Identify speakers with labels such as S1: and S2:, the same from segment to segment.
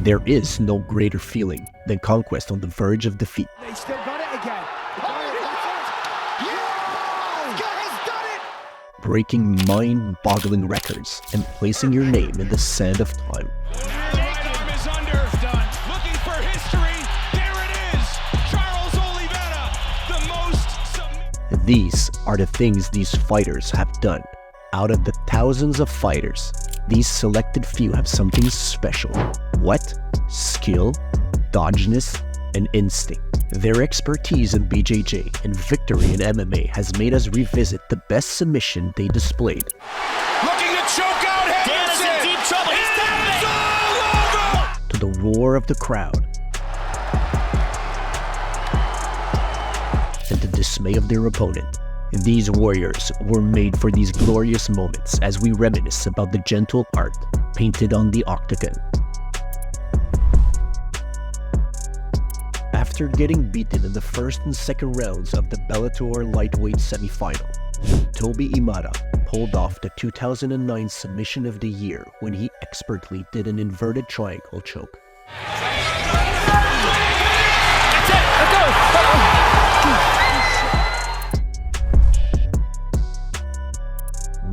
S1: There is no greater feeling than conquest on the verge of defeat.
S2: They still got it again.
S1: Breaking mind-boggling records and placing your name in the sand of time. These are the things these fighters have done. Out of the thousands of fighters, these selected few have something special. What? Skill, doggedness, and instinct. Their expertise in BJJ and victory in MMA has made us revisit the best submission they displayed.
S2: Looking to choke out Henderson! Dan is in deep trouble, he's tapping!
S1: To the roar of the crowd and the dismay of their opponent. These warriors were made for these glorious moments as we reminisce about the gentle art painted on the octagon. After getting beaten in the first and second rounds of the Bellator lightweight semifinal, Toby Imada pulled off the 2009 submission of the year when he expertly did an inverted triangle choke.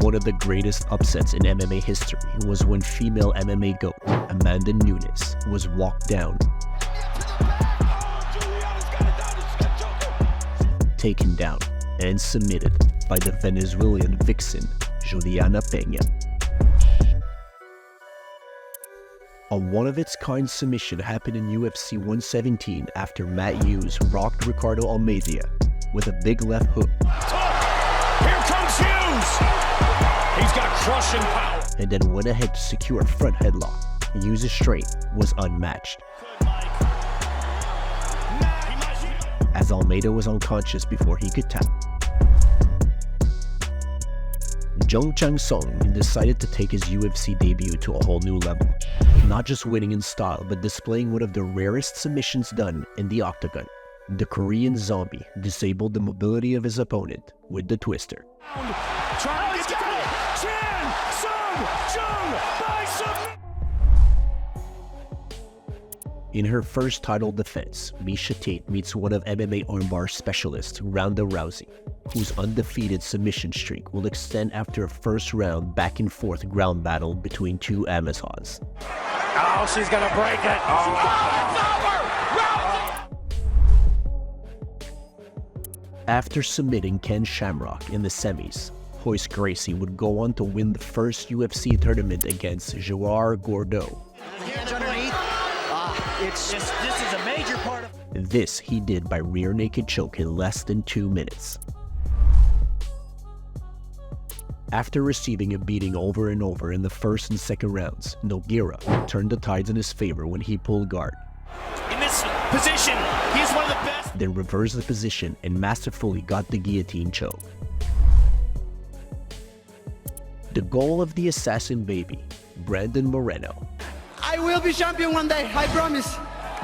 S1: One of the greatest upsets in MMA history was when female MMA GOAT Amanda Nunes was walked down, taken down, and submitted by the Venezuelan vixen Juliana Peña. A one-of-its-kind submission happened in UFC 117 after Matt Hughes rocked Ricardo Almeida with a big left hook.
S2: Here comes Hughes! He's got crushing power.
S1: And then went ahead to secure a front headlock. Hughes' strength was unmatched, as Almeida was unconscious before he could tap. Jung Chang Sung decided to take his UFC debut to a whole new level, not just winning in style, but displaying one of the rarest submissions done in the octagon. The Korean Zombie disabled the mobility of his opponent with the twister. In her first title defense, Miesha Tate meets one of MMA armbar specialists, Ronda Rousey, whose undefeated submission streak will extend after a first round back-and-forth ground battle between two Amazons.
S2: Oh, she's gonna break it.
S1: After submitting Ken Shamrock in the semis, Royce Gracie would go on to win the first UFC tournament against Joao Gordo.
S3: Hands underneath. This is a major part of...
S1: This he did by rear naked choke in less than 2 minutes. After receiving a beating over and over in the first and second rounds, Nogueira turned the tides in his favor when he pulled guard.
S3: In this position, he's one of the best.
S1: Then reversed the position and masterfully got the guillotine choke. The goal of the assassin baby, Brandon Moreno,
S4: I will be champion one day, I promise.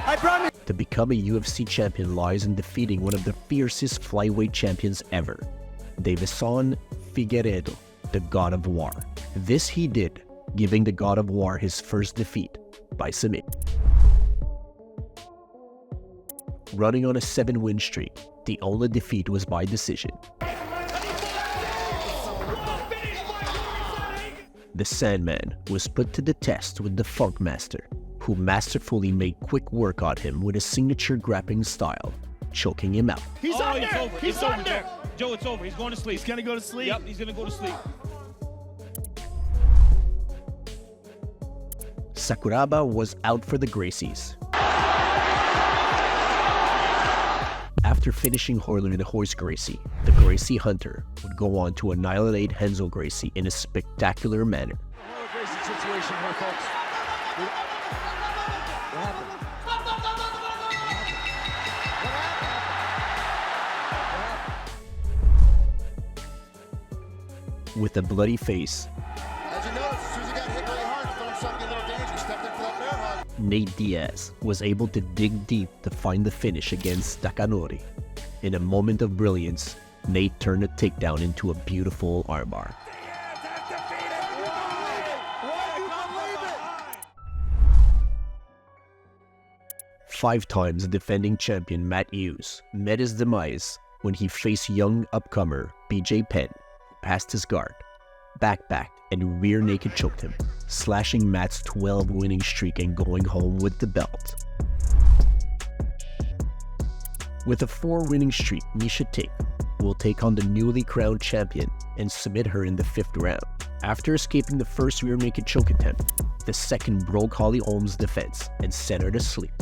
S4: I promise.
S1: To become a UFC champion lies in defeating one of the fiercest flyweight champions ever, Davison Figueiredo, the God of War. This he did, giving the God of War his first defeat by submission. Running on a 7-win streak, the only defeat was by decision. The Sandman was put to the test with the Funk Master, who masterfully made quick work on him with his signature grappling style, choking him out.
S2: He's under! He's under!
S5: Joe, it's over. He's going to sleep.
S2: He's gonna go to sleep.
S5: Yep, he's going to go to sleep.
S1: Sakuraba was out for the Gracies. After finishing Horler and Royce Gracie, the Gracie Hunter would go on to annihilate Renzo Gracie in a spectacular manner.
S2: Gracie situation here, folks. What happened?
S1: With a bloody face,
S6: as you notice, as soon as he got hit really hard, he thought something a little dangerous, stepped in for that bear hug.
S1: Nate Diaz was able to dig deep to find the finish against Takanori. In a moment of brilliance, Nate turned a takedown into a beautiful armbar. 5 times defending champion Matt Hughes met his demise when he faced young upcomer BJ Penn, who passed his guard, backpacked, and rear naked choked him, slashing Matt's 12 winning streak and going home with the belt. With a 4 winning streak, Miesha Tate will take on the newly crowned champion and submit her in the 5th round. After escaping the first rear naked choke attempt, the second broke Holly Holm's defense and sent her to sleep.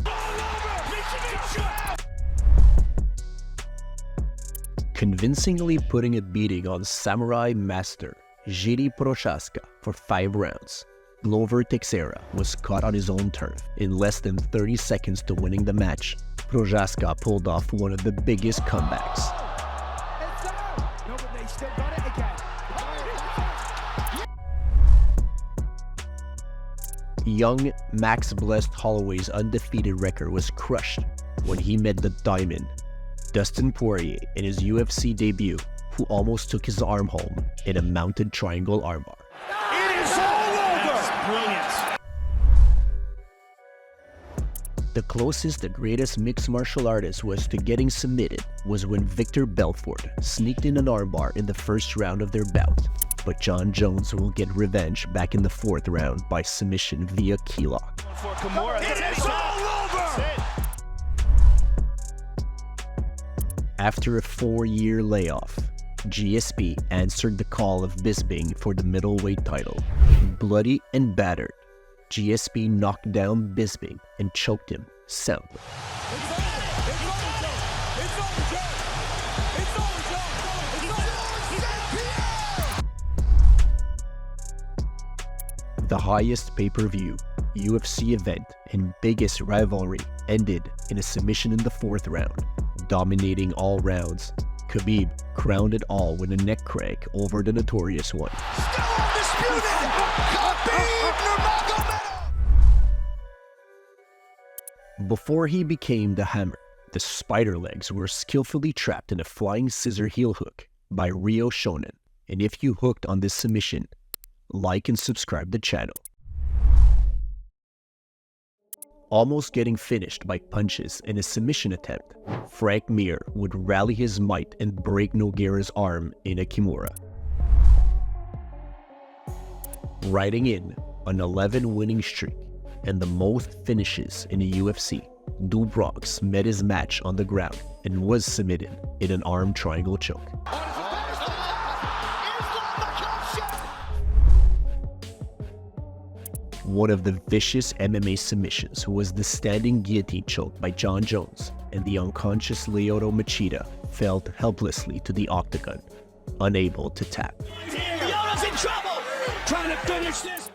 S1: Convincingly putting a beating on Samurai Master Jiří Procházka for 5 rounds, Glover Teixeira was caught on his own turf in less than 30 seconds to winning the match. Procházka pulled off one of the biggest comebacks. Young Max Blessed Holloway's undefeated record was crushed when he met the Diamond, Dustin Poirier, in his UFC debut, who almost took his arm home in a mounted triangle armbar.
S2: It is all over! That's brilliant.
S1: The closest the greatest mixed martial artist was to getting submitted was when Victor Belfort sneaked in an armbar in the first round of their bout. But John Jones will get revenge back in the 4th round by submission via key lock.
S2: For Kimura. It is all over!
S1: After a 4-year layoff, GSP answered the call of Bisping for the middleweight title. Bloody and battered, GSP knocked down Bisping and choked him soundly. The highest pay-per-view UFC event and biggest rivalry ended in a submission in the 4th round. Dominating all rounds, Khabib crowned it all with a neck crack over the Notorious One.
S2: Still undisputed! Khabib Nurmagomedov!
S1: Before he became the Hammer, the Spider Legs were skillfully trapped in a flying scissor heel hook by Ryo Shonen. And if you hooked on this submission, like and subscribe the channel. Almost getting finished by punches in a submission attempt, Frank Mir would rally his might and break Nogueira's arm in a Kimura. Riding in an 11 winning streak and the most finishes in the UFC, Do Bronx met his match on the ground and was submitted in an arm triangle choke. One of the vicious MMA submissions was the standing guillotine choke by John Jones, and the unconscious Lyoto Machida fell helplessly to the octagon, unable to tap.
S2: Lyoto's in trouble! Trying to finish this!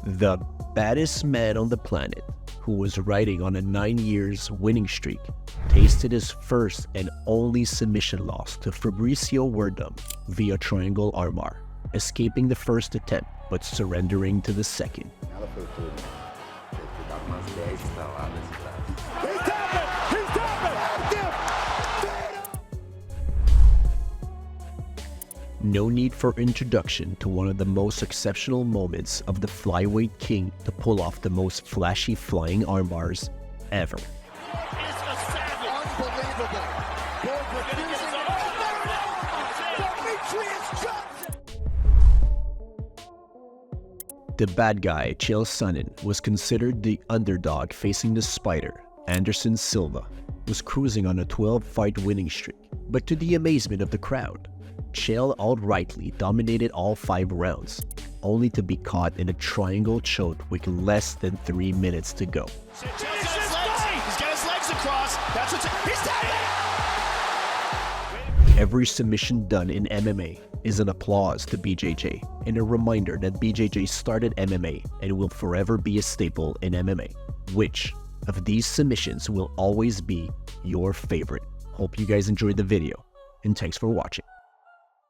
S1: The baddest man on the planet, who was riding on a 9 years winning streak, tasted his first and only submission loss to Fabricio Werdum via triangle armbar, escaping the first attempt but surrendering to the second. No need for introduction to one of the most exceptional moments of the flyweight king to pull off the most flashy flying armbars ever. The bad guy, Chael Sonnen, was considered the underdog facing the Spider. Anderson Silva was cruising on a 12-fight winning streak, but to the amazement of the crowd, Chael outrightly dominated all 5 rounds, only to be caught in a triangle choke with less than 3 minutes to go.
S2: He's got his legs across. That's what's... He's down!
S1: Every submission done in MMA is an applause to BJJ and a reminder that BJJ started MMA and will forever be a staple in MMA. Which of these submissions will always be your favorite? Hope you guys enjoyed the video, and thanks for watching.